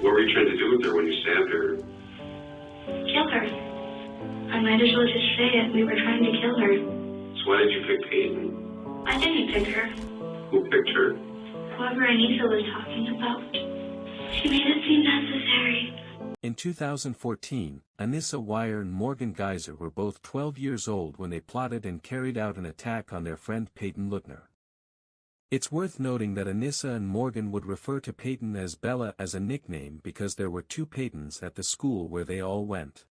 What were you trying to do with her when you stabbed her? Kill her. I might as well just say it. We were trying to kill her. So why did you pick Peyton? I didn't pick her. Who picked her? Whoever Anissa was talking about. She made it seem necessary. In 2014, Anissa Wire and Morgan Geyser were both 12 years old when they plotted and carried out an attack on their friend Peyton Lutner. It's worth noting that Anissa and Morgan would refer to Peyton as Bella as a nickname because there were two Peytons at the school where they all went.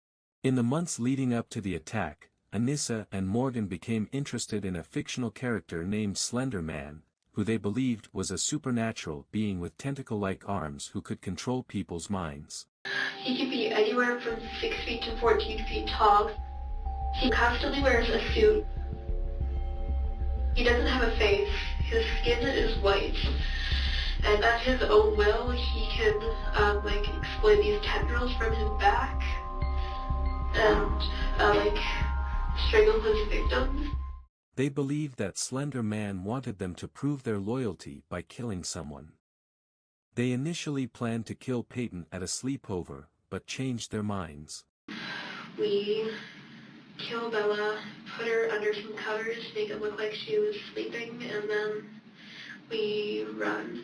In the months leading up to the attack, Anissa and Morgan became interested in a fictional character named Slenderman, who they believed was a supernatural being with tentacle-like arms who could control people's minds. He can be anywhere from 6 feet to 14 feet tall. He constantly wears a suit. He doesn't have a face. His skin is white. And at his own will, he can, explain these tendrils from his back and, strangle his victims. They believed that Slender Man wanted them to prove their loyalty by killing someone. They initially planned to kill Peyton at a sleepover, but changed their minds. We kill Bella, put her under some covers, make it look like she was sleeping, and then we run.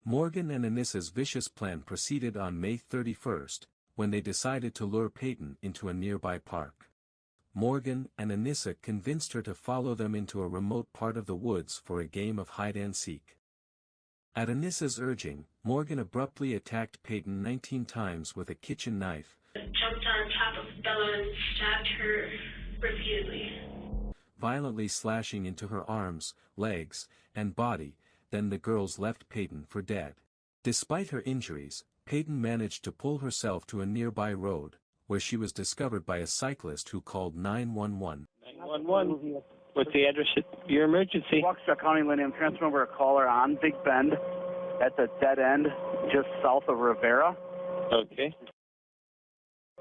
Morgan and Anissa's vicious plan proceeded on May 31st, when they decided to lure Peyton into a nearby park. Morgan and Anissa convinced her to follow them into a remote part of the woods for a game of hide-and-seek. At Anissa's urging, Morgan abruptly attacked Peyton 19 times with a kitchen knife, Jumped on top of Bella and stabbed her repeatedly. violently slashing into her arms, legs, and body. Then the girls left Peyton for dead. Despite her injuries, Peyton managed to pull herself to a nearby road, where she was discovered by a cyclist who called 911. 911. What's the address of your emergency? Waukesha County, Lynn. I'm transferring over a caller on Big Bend. That's a dead end just south of Rivera. Okay.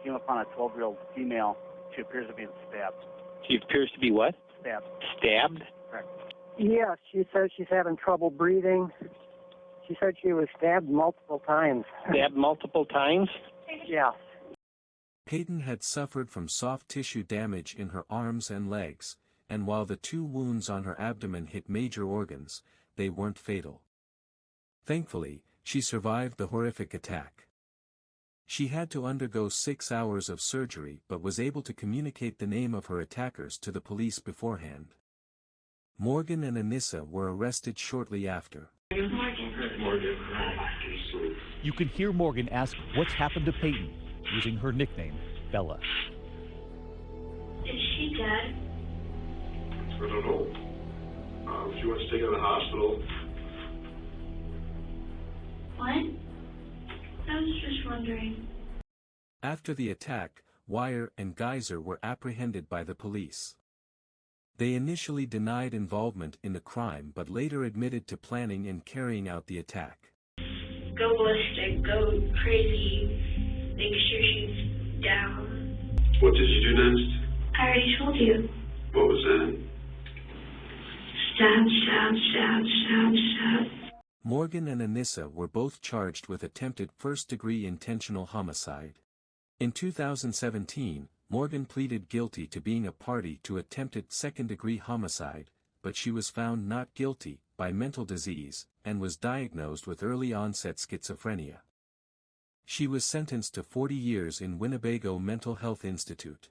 Came upon a 12-year-old female. She appears to be stabbed. She appears to be what? Stabbed. Stabbed? Correct. Yes, she says she's having trouble breathing. She said she was stabbed multiple times. Stabbed multiple times? Yes. Peyton had suffered from soft tissue damage in her arms and legs, and while the two wounds on her abdomen hit major organs, they weren't fatal. Thankfully, she survived the horrific attack. She had to undergo 6 hours of surgery but was able to communicate the name of her attackers to the police beforehand. Morgan and Anissa were arrested shortly after. Morgan. You can hear Morgan ask what's happened to Peyton, using her nickname, Bella. Is she dead? I don't know. She wants to take her to the hospital. What? I was just wondering. After the attack, Wire and Geyser were apprehended by the police. They initially denied involvement in the crime but later admitted to planning and carrying out the attack. Go ballistic, go crazy, make sure she's down. What did you do next? I already told you. What was that? Stab, stab, stab, stab, stab. Morgan and Anissa were both charged with attempted first-degree intentional homicide. In 2017, Morgan pleaded guilty to being a party to attempted second-degree homicide, but she was found not guilty by mental disease and was diagnosed with early-onset schizophrenia. She was sentenced to 40 years in Winnebago Mental Health Institute.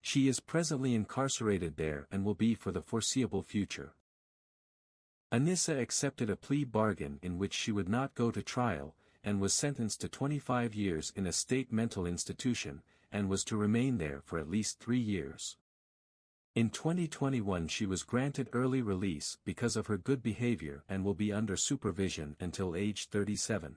She is presently incarcerated there and will be for the foreseeable future. Anissa accepted a plea bargain in which she would not go to trial, and was sentenced to 25 years in a state mental institution, and was to remain there for at least 3 years. In 2021 she was granted early release because of her good behavior and will be under supervision until age 37.